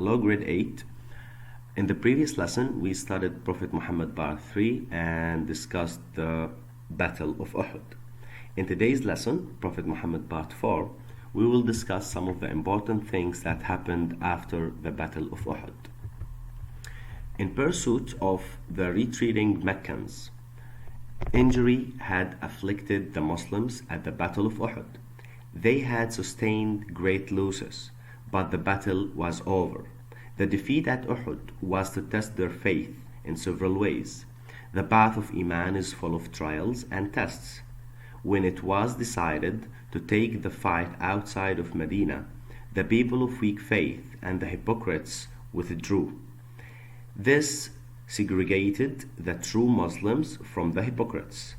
Hello, grade 8. In the previous lesson, we studied Prophet Muhammad part 3 and discussed the Battle of Uhud. In today's lesson, Prophet Muhammad part 4, we will discuss some of the important things that happened after the Battle of Uhud. In pursuit of the retreating Meccans, injury had afflicted the Muslims at the Battle of Uhud. They had sustained great losses, but the battle was over. The defeat at Uhud was to test their faith in several ways. The path of Iman is full of trials and tests. When it was decided to take the fight outside of Medina, the people of weak faith and the hypocrites withdrew. This segregated the true Muslims from the hypocrites.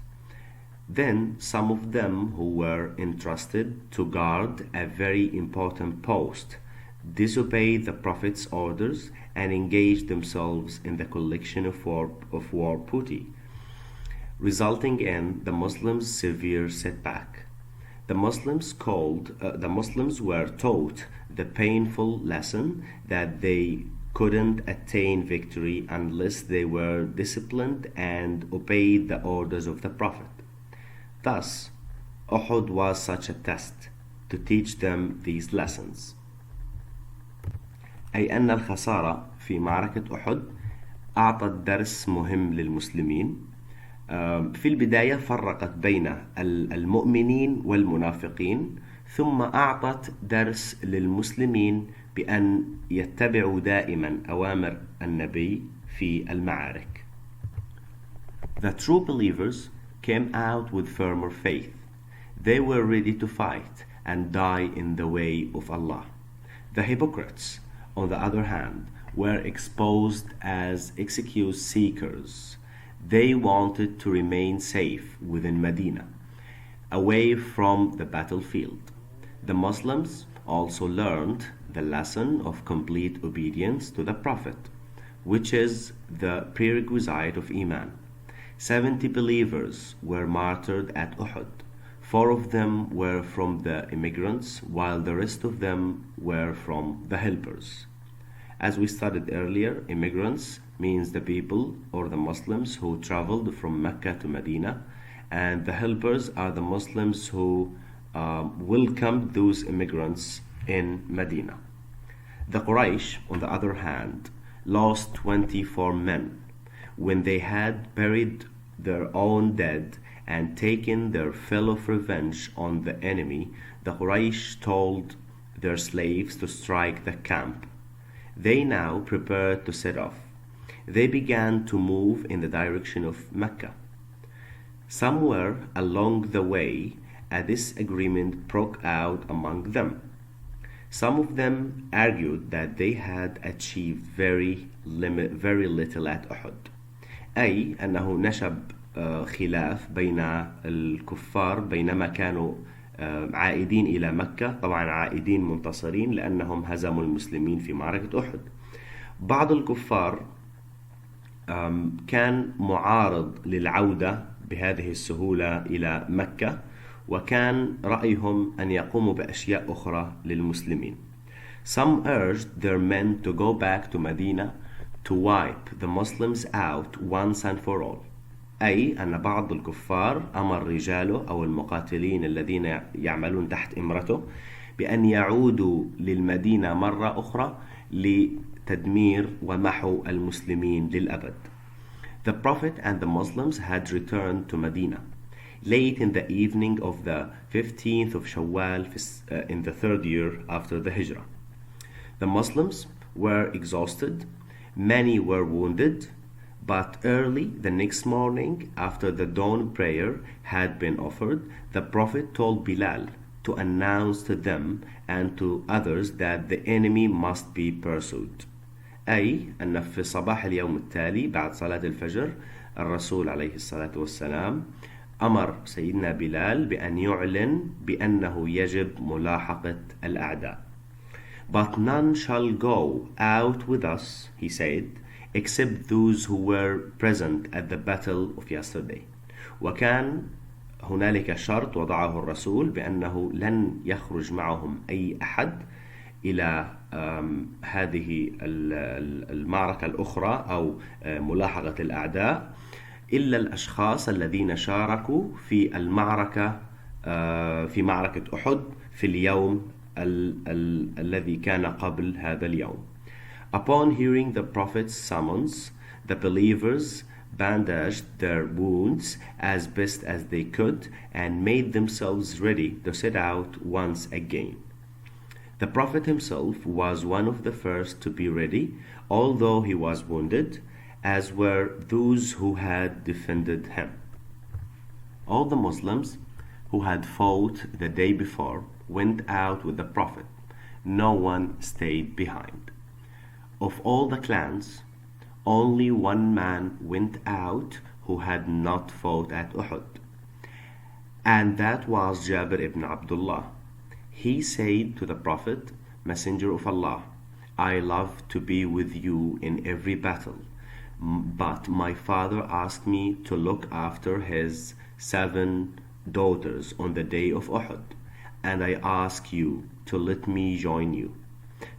Then some of them who were entrusted to guard a very important post disobeyed the Prophet's orders and engaged themselves in the collection of war booty, resulting in the Muslims' severe setback. The Muslims were taught the painful lesson that they couldn't attain victory unless they were disciplined and obeyed the orders of the Prophet. Thus, Uhud was such a test to teach them these lessons. أي أن الخسارة في معركة أحد أعطت درس مهم للمسلمين. في البداية فرقت بين المؤمنين والمنافقين، ثم أعطت درس للمسلمين بأن يتبعوا دائما أوامر النبي في المعارك. The true believers came out with firmer faith. They were ready to fight and die in the way of Allah. The hypocrites, on the other hand, were exposed as excuse seekers. They wanted to remain safe within Medina, away from the battlefield. The Muslims also learned the lesson of complete obedience to the Prophet, which is the prerequisite of Iman. 70 believers were martyred at Uhud. 4 of them were from the immigrants, while the rest of them were from the helpers. As we studied earlier, immigrants means the people or the Muslims who traveled from Mecca to Medina, and the helpers are the Muslims who welcomed those immigrants in Medina. The Quraysh, on the other hand, lost 24 men. When they had buried their own dead and taken their fill of revenge on the enemy, the Quraysh told their slaves to strike the camp. They now prepared to set off. They began to move in the direction of Mecca. Somewhere along the way, a disagreement broke out among them. Some of them argued that they had achieved very little at Uhud. أي أنه نشب خلاف بين الكفار بينما كانوا عائدين إلى مكة، طبعا عائدين منتصرين لأنهم هزموا المسلمين في معركة أحد. بعض الكفار كان معارض للعودة بهذه السهولة إلى مكة، وكان رأيهم أن يقوموا بأشياء أخرى للمسلمين. Some urged their men to go back to Medina to wipe the Muslims out once and for all. أي أن بعض الكفار أمر رجاله أو المقاتلين الذين يعملون تحت إمرته بأن يعودوا للمدينة مرة أخرى لتدمير ومحو المسلمين للأبد. The Prophet and the Muslims had returned to Medina late in the evening of the 15th of Shawwal in the 3rd year after the Hijrah. The Muslims were exhausted, many were wounded, but early the next morning, after the dawn prayer had been offered, the Prophet told Bilal to announce to them and to others that the enemy must be pursued. أي أن في صباح اليوم التالي بعد صلاة الفجر الرسول عليه الصلاة والسلام أمر سيدنا بلال بأن يعلن بأنه يجب ملاحقة الأعداء. But none shall go out with us, he said, except those who were present at the battle of yesterday. وكان هنالك شرط وضعه الرسول بأنه لن يخرج معهم أي أحد إلى هذه المعركة الأخرى أو ملاحقة الأعداء إلا الأشخاص الذين شاركوا في المعركة في معركة أحد في اليوم الذي كان قبل هذا اليوم. Upon hearing the prophet's summons, the believers bandaged their wounds as best as they could and made themselves ready to set out once again. The prophet himself was one of the first to be ready, although he was wounded, as were those who had defended him. All the Muslims who had fought the day before went out with the prophet. No one stayed behind. Of all the clans, only one man went out who had not fought at Uhud, and that was Jabir ibn Abdullah. He said to the Prophet, Messenger of Allah, I love to be with you in every battle, but my father asked me to look after his 7 daughters on the day of Uhud, and I ask you to let me join you.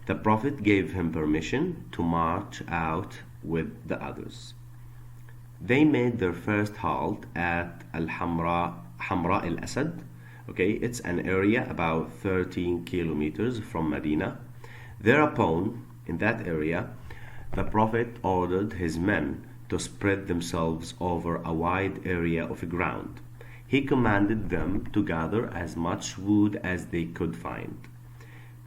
The Prophet gave him permission to march out with the others. They made their first halt at Hamra al-Asad. Okay, it's an area about 13 kilometers from Medina. Thereupon, in that area, the Prophet ordered his men to spread themselves over a wide area of ground. He commanded them to gather as much wood as they could find,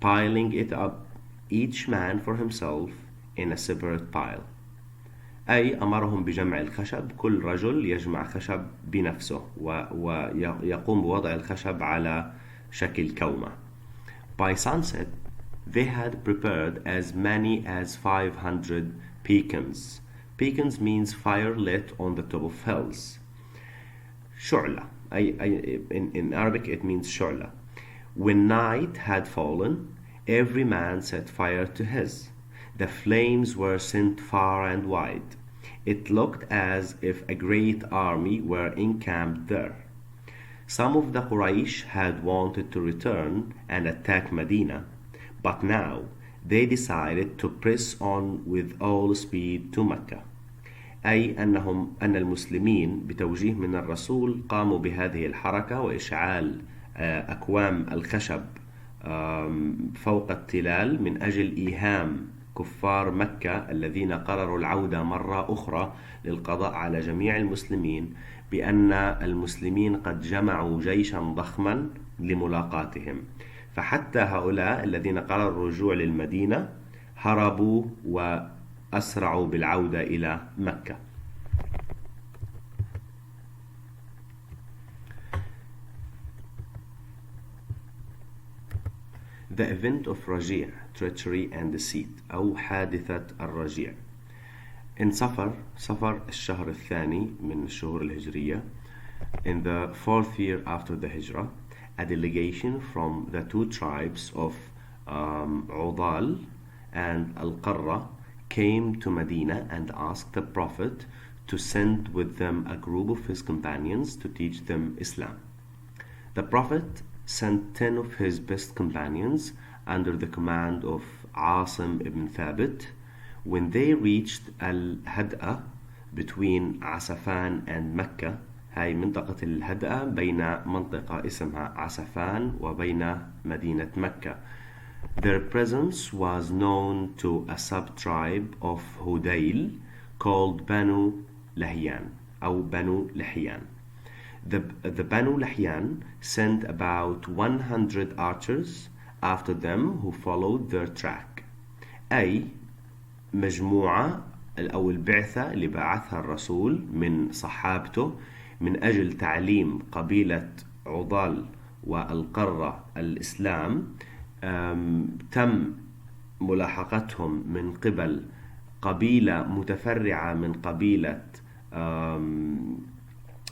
piling it up each man for himself in a separate pile. أي أمرهم بجمع الخشب، كل رجل يجمع خشب بنفسه ويقوم بوضع الخشب على شكل كومة. By sunset, they had prepared as many as 500 pecans. Pecans means fire lit on the top of hills. شعلة. In Arabic it means شعلة. When night had fallen, every man set fire to his. The flames were sent far and wide. It looked as if a great army were encamped there. Some of the Quraysh had wanted to return and attack Medina, but now they decided to press on with all speed to Mecca. أي أن المسلمين بتوجيه من الرسول قاموا بهذه الحركة وإشعال أكوام الخشب فوق التلال من أجل إيهام كفار مكة الذين قرروا العودة مرة أخرى للقضاء على جميع المسلمين بأن المسلمين قد جمعوا جيشا ضخما لملاقاتهم. فحتى هؤلاء الذين قرروا الرجوع للمدينة هربوا وأسرعوا بالعودة إلى مكة. The event of Raji', treachery and deceit أو حادثة الرجيع. In صفر الشهر الثاني من الشهور الهجرية, in the 4th year after the Hijrah, a delegation from the 2 tribes of Udal and Al-Qarra came to Medina and asked the Prophet to send with them a group of his companions to teach them Islam. The Prophet sent 10 of his best companions under the command of Asim ibn Thabit. When they reached Al-Had'a between Asafan and Mecca, هاي منطقة الهدأة بين منطقة اسمها عسفان وبين مدينة مكة. Their presence was known to a sub-tribe of Hudayl called Banu Lahyan أو بنو لحيان. The Banu Lahyan sent about 100 archers after them who followed their track. أي مجموعة أو البعثة اللي بعثها الرسول من صحابته من أجل تعليم قبيلة عضال والقرة الإسلام، تم ملاحقتهم من قبل قبيلة متفرعة من قبيلة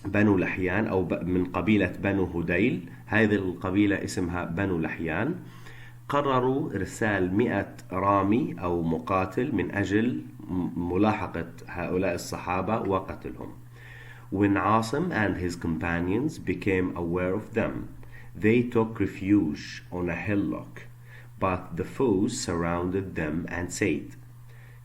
بنو لحيان أو من قبيلة بنو هديل. هذه القبيلة اسمها بنو لحيان. قرروا إرسال 100 رامي أو مقاتل من أجل ملاحقة هؤلاء الصحابة وقتلهم. When Asim and his companions became aware of them, they took refuge on a hillock. But the foes surrounded them and said,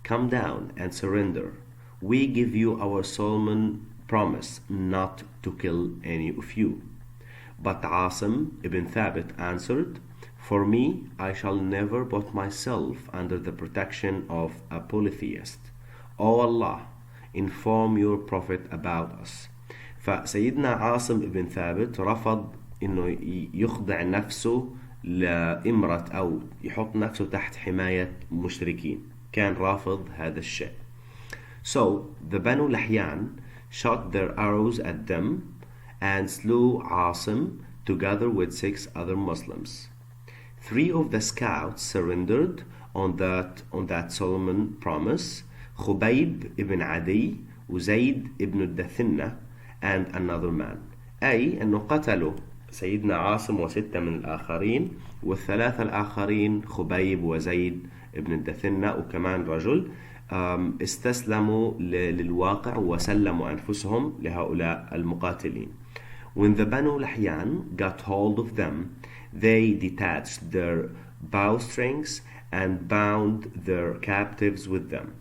"Come down and surrender. We give you our solemn promise not to kill any of you." But Asim ibn Thabit answered, "For me, I shall never put myself under the protection of a polytheist. O Allah, inform your Prophet about us." فسيدنا عاصم ابن ثابت رفض انه يخضع نفسه لإمرة أو يحط نفسه تحت حماية مشركين. كان رافض هذا الشيء. So the Banu Lahyan shot their arrows at them and slew Asim together with 6 other Muslims. 3 of the scouts surrendered on that solemn promise: Khubayb ibn Adi, Uzayd ibn Dathinna, and another man. أي أنه قتلوا سيدنا عاصم و6 من الآخرين، والثلاثة الآخرين خبيب وزيد ابن الدثنة وكمان رجل استسلموا للواقع وسلموا أنفسهم لهؤلاء المقاتلين. When the Banu Lahyan got hold of them, they detached their bowstrings and bound their captives with them.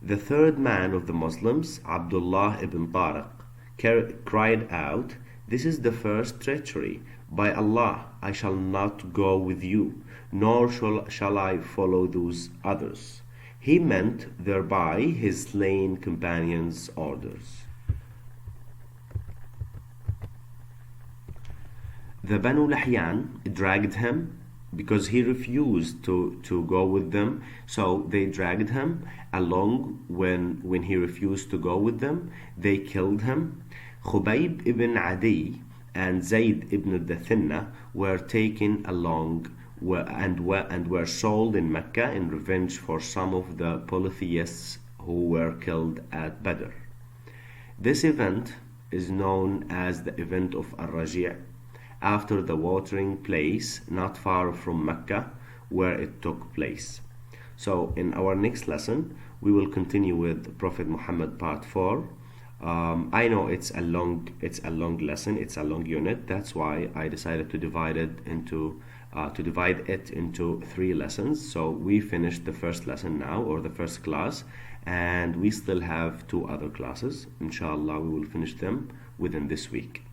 The third man of the Muslims, Abdullah ibn Tariq, cried out, "This is the first treachery. By Allah, I shall not go with you, nor shall I follow those others." He meant thereby his slain companions' orders. The Banu Lahyan dragged him because he refused to go with them. So they dragged him along. When he refused to go with them, they killed him. Khubayb ibn Adi and Zayd ibn Dathinna were taken along and were sold in Mecca in revenge for some of the polytheists who were killed at Badr. This event is known as the event of Al-Raji', after the watering place not far from Mecca where it took place. So in our next lesson we will continue with Prophet Muhammad part 4. I know it's a long lesson, it's a long unit. That's why I decided to divide it into 3 lessons. So we finished the first lesson now, or the first class, and we still have 2 other classes. Inshallah, we will finish them within this week.